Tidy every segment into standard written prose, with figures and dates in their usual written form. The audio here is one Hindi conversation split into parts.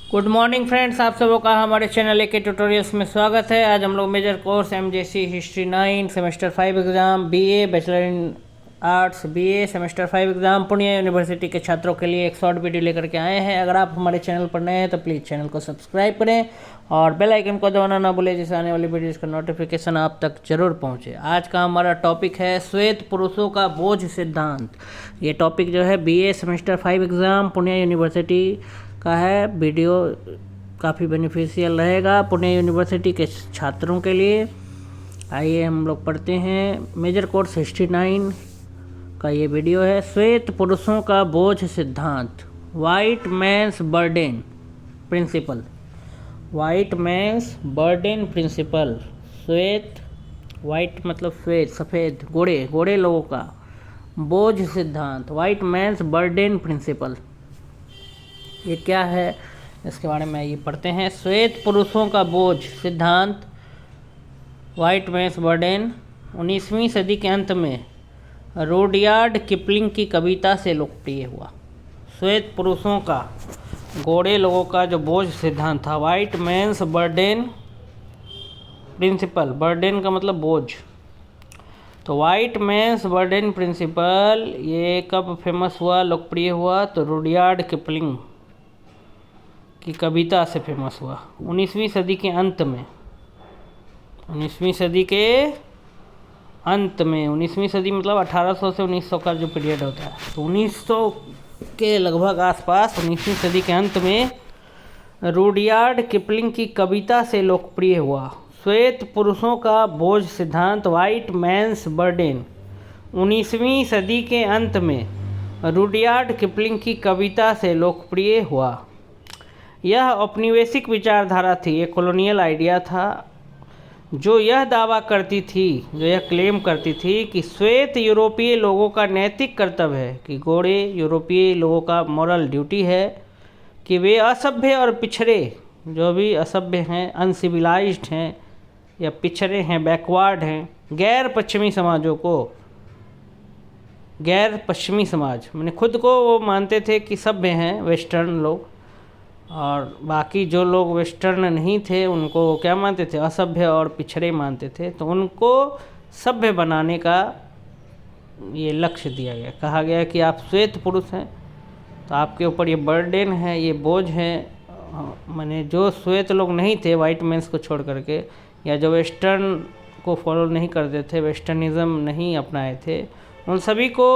गुड मॉर्निंग फ्रेंड्स, आप सबों का हमारे चैनल के ट्यूटोरियल्स में स्वागत है। आज हम लोग major course MJC history 9 semester 5 exam BA bachelor in arts BA semester 5 exam Pune university के छात्रों के लिए एक शॉर्ट वीडियो लेकर के आए हैं। अगर आप हमारे चैनल पर नए हैं तो प्लीज़ चैनल को सब्सक्राइब करें और बेल आइकन को दबाना ना भूलें, जिससे आने वाली वीडियोज़ का नोटिफिकेशन आप तक जरूर पहुँचे। आज का हमारा टॉपिक है श्वेत पुरुषों का बोझ सिद्धांत। ये टॉपिक जो है BA semester 5 exam Pune university का है। वीडियो काफ़ी बेनिफिशियल रहेगा पुणे यूनिवर्सिटी के छात्रों के लिए। आइए हम लोग पढ़ते हैं। मेजर कोर्स हिस्ट्री 9 का ये वीडियो है। श्वेत पुरुषों का बोझ सिद्धांत, white man's burden principle. White man's burden principle. श्वेत, वाइट मतलब श्वेत, सफ़ेद, गोरे लोगों का बोझ सिद्धांत, वाइट मैंस बर्डन प्रिंसिपल। ये क्या है, इसके बारे में ये पढ़ते हैं। श्वेत पुरुषों का बोझ सिद्धांत, वाइट मैंस बर्डन, 19वीं सदी के अंत में रुडयार्ड किपलिंग की कविता से लोकप्रिय हुआ। श्वेत पुरुषों का, गोरे लोगों का जो बोझ सिद्धांत था, white man's burden principle. Burden का मतलब बोझ। तो वाइट मैंस बर्डन प्रिंसिपल ये कब फेमस हुआ, लोकप्रिय हुआ? तो रुडयार्ड किपलिंग की कविता से फेमस हुआ 19वीं सदी के अंत में। 19वीं सदी के अंत में, 19वीं सदी मतलब 1800 से 1900 का जो पीरियड होता है, तो 1900 के लगभग आसपास 19वीं सदी के अंत में रुडयार्ड किपलिंग की कविता से लोकप्रिय हुआ। श्वेत पुरुषों का बोझ सिद्धांत, वाइट मैंस बर्डन, 19वीं सदी के अंत में रुडयार्ड किपलिंग की कविता से लोकप्रिय हुआ। यह औपनिवेशिक विचारधारा थी, एक कॉलोनियल आइडिया था, जो यह दावा करती थी, जो यह क्लेम करती थी कि श्वेत यूरोपीय लोगों का नैतिक कर्तव्य है, कि गोरे यूरोपीय लोगों का मॉरल ड्यूटी है कि वे असभ्य और पिछड़े, जो भी असभ्य हैं, अनसिविलाइज्ड हैं या पिछड़े हैं, बैकवर्ड हैं, गैर पश्चिमी समाजों को, गैर पश्चिमी समाज मैंने खुद को वो मानते थे कि सभ्य हैं वेस्टर्न लोग, और बाकी जो लोग वेस्टर्न नहीं थे उनको क्या मानते थे, असभ्य और पिछड़े मानते थे। तो उनको सभ्य बनाने का ये लक्ष्य दिया गया। कहा गया कि आप श्वेत पुरुष हैं तो आपके ऊपर ये बर्डन है, ये बोझ है। माने जो श्वेत लोग नहीं थे, वाइट मेंस को छोड़ करके, या जो वेस्टर्न को फॉलो नहीं करते थे, वेस्टर्निज़म नहीं अपनाए थे, उन सभी को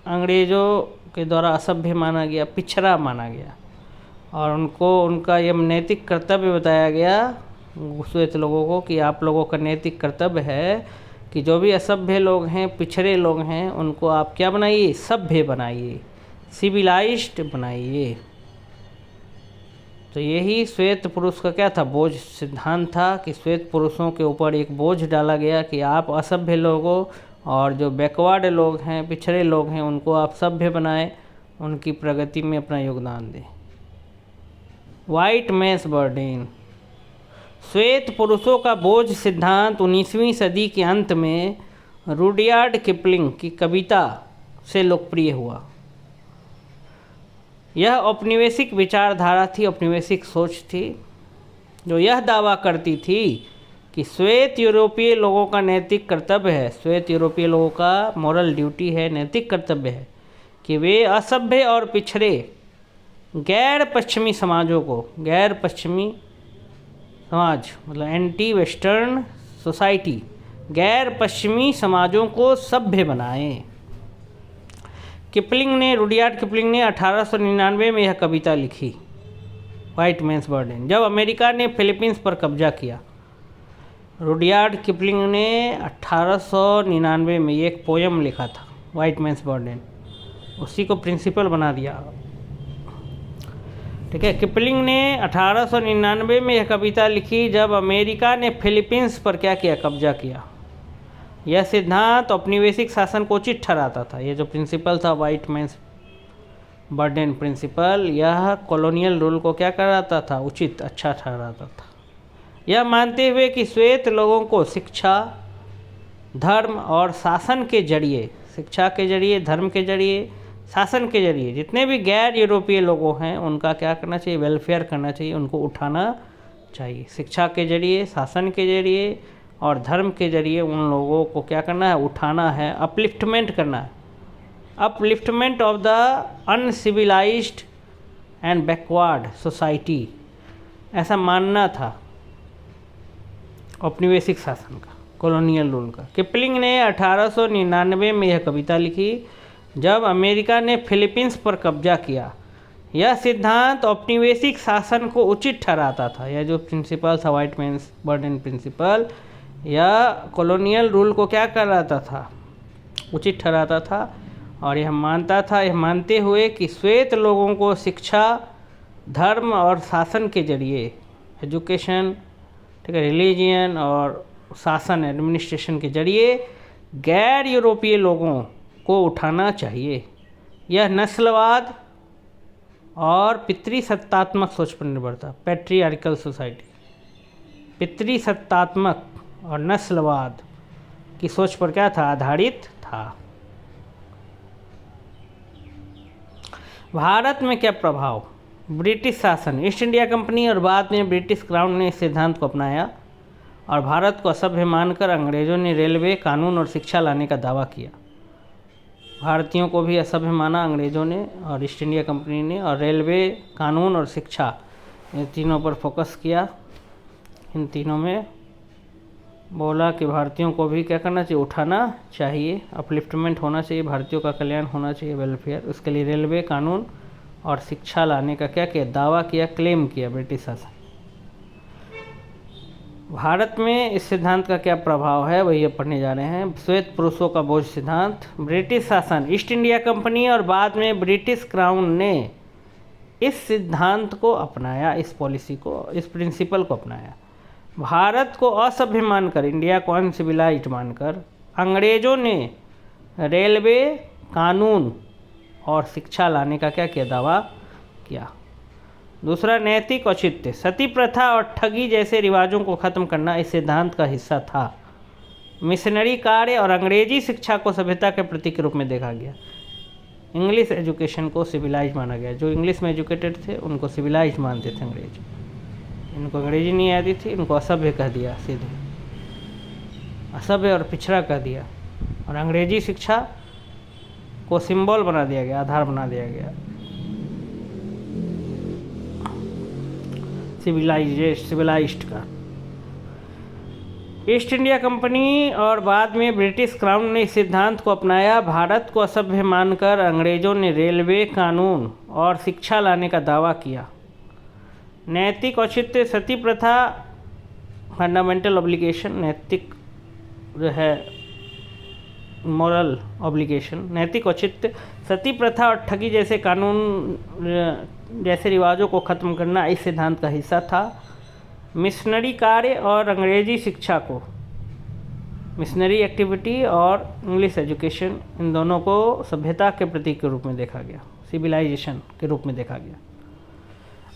अंग्रेज़ों के द्वारा असभ्य माना गया, पिछड़ा माना गया, और उनको उनका यह नैतिक कर्तव्य बताया गया श्वेत लोगों को कि आप लोगों का नैतिक कर्तव्य है कि जो भी असभ्य लोग हैं, पिछड़े लोग हैं, उनको आप क्या बनाइए, सभ्य बनाइए, सिविलाइज्ड बनाइए। तो यही श्वेत पुरुष का क्या था, बोझ सिद्धांत था, कि श्वेत पुरुषों के ऊपर एक बोझ डाला गया कि आप असभ्य लोगों और जो बैकवर्ड लोग हैं, पिछड़े लोग हैं, उनको आप सभ्य बनाएं, उनकी प्रगति में अपना योगदान दें। वाइट मैंस बर्डन, श्वेत पुरुषों का बोझ सिद्धांत 19वीं सदी के अंत में रुडयार्ड किपलिंग की कविता से लोकप्रिय हुआ। यह औपनिवेशिक विचारधारा थी, औपनिवेशिक सोच थी, जो यह दावा करती थी कि श्वेत यूरोपीय लोगों का नैतिक कर्तव्य है, श्वेत यूरोपीय लोगों का मॉरल ड्यूटी है, नैतिक कर्तव्य है कि वे असभ्य और पिछड़े गैर पश्चिमी समाजों को, गैर पश्चिमी समाज मतलब एंटी वेस्टर्न सोसाइटी, गैर पश्चिमी समाजों को सभ्य बनाएं। किपलिंग ने, रुडयार्ड किपलिंग ने 1899 में यह कविता लिखी, वाइट मैंस बर्डन, जब अमेरिका ने फिलीपींस पर कब्जा किया। रुडयार्ड किपलिंग ने 1899 में एक पोयम लिखा था, वाइट मैंस बर्डन, उसी को प्रिंसिपल बना दिया। ठीक है, किपलिंग ने 1899 में यह कविता लिखी जब अमेरिका ने फिलीपींस पर क्या किया, कब्जा किया। यह सिद्धांत औपनिवेशिक शासन को उचित ठहराता था। ये जो प्रिंसिपल था, वाइट मैंस बर्डन प्रिंसिपल, यह कॉलोनियल रूल को क्या कराता था, उचित, अच्छा ठहराता था। यह मानते हुए कि श्वेत लोगों को शिक्षा, धर्म और शासन के जरिए, शिक्षा के जरिए, धर्म के जरिए, शासन के जरिए जितने भी गैर यूरोपीय लोगों हैं उनका क्या करना चाहिए, वेलफेयर करना चाहिए, उनको उठाना चाहिए। शिक्षा के जरिए, शासन के जरिए और धर्म के जरिए उन लोगों को क्या करना है, उठाना है, अपलिफ्टमेंट करना है। Upliftment of the uncivilised and backward society, ऐसा मानना था औपनिवेशिक शासन का, कॉलोनियल रूल का। किपलिंग ने 1899 में यह कविता लिखी जब अमेरिका ने फिलीपींस पर कब्जा किया। यह सिद्धांत औपनिवेशिक शासन को उचित ठहराता था। यह जो प्रिंसिपल था, वाइट मैन्स बर्डन प्रिंसिपल, यह कॉलोनियल रूल को क्या कराता था, उचित ठहराता था। और यह मानता था, यह मानते हुए कि श्वेत लोगों को शिक्षा, धर्म और शासन के जरिए, एजुकेशन, ठीक है, रिलीजियन और शासन, एडमिनिस्ट्रेशन के जरिए गैर यूरोपीय लोगों को उठाना चाहिए। यह नस्लवाद और पितृसत्तात्मक सोच पर निर्भर था, पैट्रियार्कल सोसाइटी। पितृसत्तात्मक और नस्लवाद की सोच पर क्या था, आधारित था। भारत में क्या प्रभाव, ब्रिटिश शासन, ईस्ट इंडिया कंपनी और बाद में ब्रिटिश क्राउन ने इस सिद्धांत को अपनाया और भारत को असभ्य मानकर अंग्रेजों ने रेलवे, कानून और शिक्षा लाने का दावा किया। भारतीयों को भी असभ्य माना अंग्रेजों ने और ईस्ट इंडिया कंपनी ने, और रेलवे, कानून और शिक्षा, इन तीनों पर फोकस किया। इन तीनों में बोला कि भारतीयों को भी क्या करना चाहिए, उठाना चाहिए, अपलिफ्टमेंट होना चाहिए, भारतीयों का कल्याण होना चाहिए, वेलफेयर। उसके लिए रेलवे, कानून और शिक्षा लाने का क्या किया, दावा किया, क्लेम किया ब्रिटिश शासन। भारत में इस सिद्धांत का क्या प्रभाव है वही अब पढ़ने जा रहे हैं। श्वेत पुरुषों का बोझ सिद्धांत, ब्रिटिश शासन, ईस्ट इंडिया कंपनी और बाद में ब्रिटिश क्राउन ने इस सिद्धांत को अपनाया, इस पॉलिसी को, इस प्रिंसिपल को अपनाया। भारत को असभ्य मानकर, इंडिया को अनसिविलाइज्ड मानकर अंग्रेजों ने रेलवे, कानून और शिक्षा लाने का क्या किया, दावा किया। दूसरा, नैतिक औचित्य, सती प्रथा और ठगी जैसे रिवाजों को खत्म करना इस सिद्धांत का हिस्सा था। मिशनरी कार्य और अंग्रेजी शिक्षा को सभ्यता के प्रतीक के रूप में देखा गया। इंग्लिश एजुकेशन को सिविलाइज माना गया। जो इंग्लिश में एजुकेटेड थे उनको सिविलाइज मानते थे अंग्रेज। इनको अंग्रेजी नहीं आती थी, इनको असभ्य कह दिया, सीधे असभ्य और पिछड़ा कह दिया। और अंग्रेजी शिक्षा को सिंबल बना दिया गया, आधार बना दिया गया सिविलाइज्ड का। ईस्ट इंडिया कंपनी और बाद में ब्रिटिश क्राउन ने इस सिद्धांत को अपनाया। भारत को असभ्य मानकर अंग्रेजों ने रेलवे, कानून और शिक्षा लाने का दावा किया। नैतिक औचित्य, सती प्रथा, फंडामेंटल ऑब्लिगेशन, नैतिक जो है मॉरल ऑब्लिगेशन, नैतिक औचित्य, सती प्रथा और ठगी जैसे कानून जैसे रिवाजों को ख़त्म करना इस सिद्धांत का हिस्सा था। मिशनरी कार्य और अंग्रेजी शिक्षा को, मिशनरी एक्टिविटी और इंग्लिश एजुकेशन, इन दोनों को सभ्यता के प्रतीक के रूप में देखा गया, सिविलाइजेशन के रूप में देखा गया।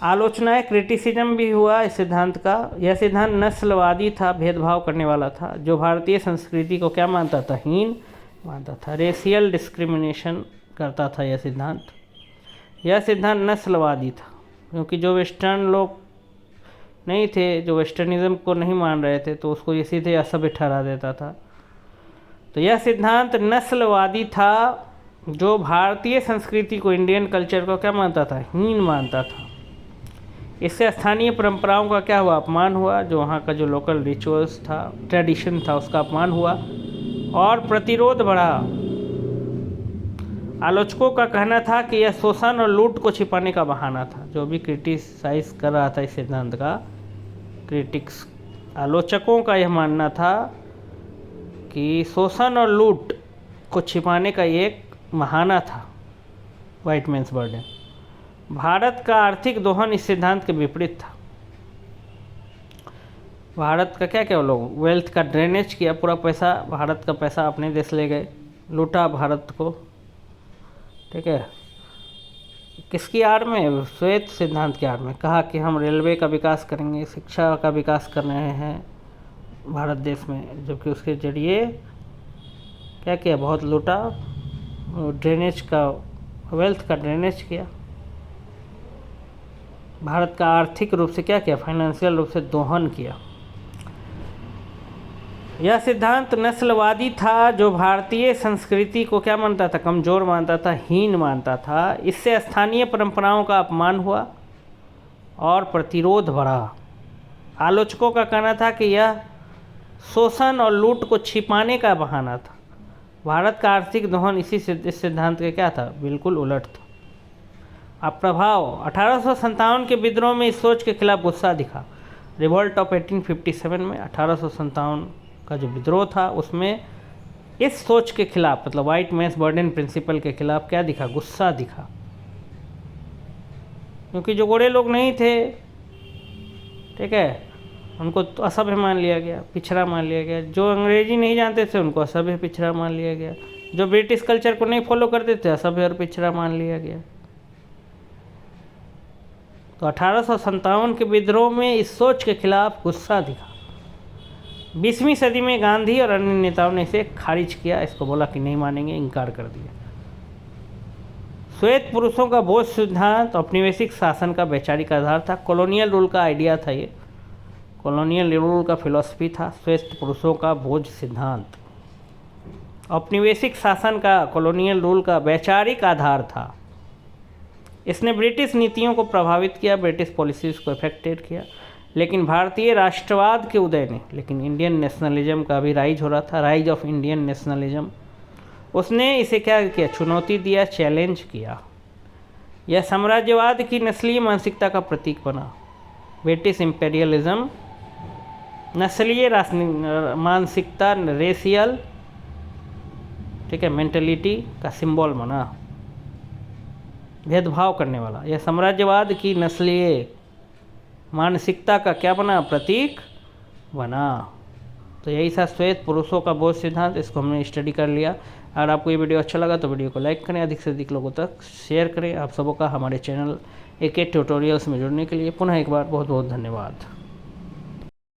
आलोचनाएं, क्रिटिसिज्म भी हुआ इस सिद्धांत का। यह सिद्धांत नस्लवादी था, भेदभाव करने वाला था, जो भारतीय संस्कृति को क्या मानता था, हीन मानता था। रेशियल डिस्क्रिमिनेशन करता था यह सिद्धांत। यह सिद्धांत नस्लवादी था, क्योंकि जो वेस्टर्न लोग नहीं थे, जो वेस्टर्निज्म को नहीं मान रहे थे, तो उसको ये सीधे असभ्य ठहरा देता था। तो यह सिद्धांत नस्लवादी था, जो भारतीय संस्कृति को, इंडियन कल्चर को क्या मानता था, हीन मानता था। इससे स्थानीय परंपराओं का क्या हुआ, अपमान हुआ। जो वहाँ का जो लोकल रिचुअल्स था, ट्रेडिशन था, उसका अपमान हुआ और प्रतिरोध बढ़ा। आलोचकों का कहना था कि यह शोषण और लूट को छिपाने का बहाना था। जो भी क्रिटिसाइज कर रहा था इस सिद्धांत का, क्रिटिक्स, आलोचकों का यह मानना था कि शोषण और लूट को छिपाने का एक बहाना था, वाइट मैन्स बर्डन। भारत का आर्थिक दोहन इस सिद्धांत के विपरीत था। भारत का क्या क्या लोग वेल्थ का ड्रेनेज किया, पूरा पैसा, भारत का पैसा अपने देश ले गए, लूटा भारत को, ठीक है। किसकी आड़ में, श्वेत सिद्धांत की आड़ में। कहा कि हम रेलवे का विकास करेंगे, शिक्षा का विकास कर रहे हैं भारत देश में, जबकि उसके जरिए क्या किया, बहुत लूटा, ड्रेनेज का वेल्थ का ड्रेनेज किया। भारत का आर्थिक रूप से क्या किया, फाइनेंशियल रूप से दोहन किया। यह सिद्धांत नस्लवादी था, जो भारतीय संस्कृति को क्या मानता था, कमज़ोर मानता था, हीन मानता था। इससे स्थानीय परंपराओं का अपमान हुआ और प्रतिरोध बढ़ा। आलोचकों का कहना था कि यह शोषण और लूट को छिपाने का बहाना था। भारत का आर्थिक दोहन इस सिद्धांत के क्या था, बिल्कुल उलट था। अब प्रभाव 1857 के विद्रोह में इस सोच के खिलाफ गुस्सा दिखा। रिवॉल्ट ऑफ 1857 में 1857 का जो विद्रोह था उसमें इस सोच के खिलाफ, मतलब वाइट मैंस बर्डन प्रिंसिपल के खिलाफ क्या दिखा, गुस्सा दिखा। क्योंकि जो गोरे लोग नहीं थे, ठीक है, उनको तो असभ्य मान लिया गया, पिछड़ा मान लिया गया। जो अंग्रेजी नहीं जानते थे उनको असभ्य पिछड़ा मान लिया गया। जो ब्रिटिश कल्चर को नहीं फॉलो करते थे असभ्य और पिछड़ा मान लिया गया। तो 1857 के विद्रोह में इस सोच के खिलाफ गुस्सा दिखा। 20वीं सदी में गांधी और अन्य नेताओं ने इसे खारिज किया, इसको बोला कि नहीं मानेंगे, इनकार कर दिया। श्वेत पुरुषों का बोझ सिद्धांत औपनिवेशिक शासन का वैचारिक आधार था। कॉलोनियल रूल का आइडिया था, ये कॉलोनियल रूल का फिलॉसफी था। श्वेत पुरुषों का बोझ सिद्धांत औपनिवेशिक शासन का, कॉलोनियल रूल का वैचारिक आधार था। इसने ब्रिटिश नीतियों को प्रभावित किया, ब्रिटिश पॉलिसीज़ को इफेक्टेड किया। लेकिन भारतीय राष्ट्रवाद के उदय ने, लेकिन इंडियन नेशनलिज्म का भी राइज हो रहा था, राइज ऑफ इंडियन नेशनलिज्म, उसने इसे क्या किया, चुनौती दिया, चैलेंज किया। यह साम्राज्यवाद की नस्लीय मानसिकता का प्रतीक बना। ब्रिटिश इंपेरियलिज्म नस्लीय मानसिकता, रेशियल, ठीक है, मेंटलिटी का सिंबल बना, भेदभाव करने वाला। यह साम्राज्यवाद की नस्लीय मानसिकता का क्या बना, प्रतीक बना। तो यही था श्वेत पुरुषों का बोझ सिद्धांत, इसको हमने स्टडी कर लिया। अगर आपको ये वीडियो अच्छा लगा तो वीडियो को लाइक करें, अधिक से अधिक लोगों तक शेयर करें। आप सबों का हमारे चैनल AK ट्यूटोरियल्स में जुड़ने के लिए पुनः एक बार बहुत बहुत धन्यवाद।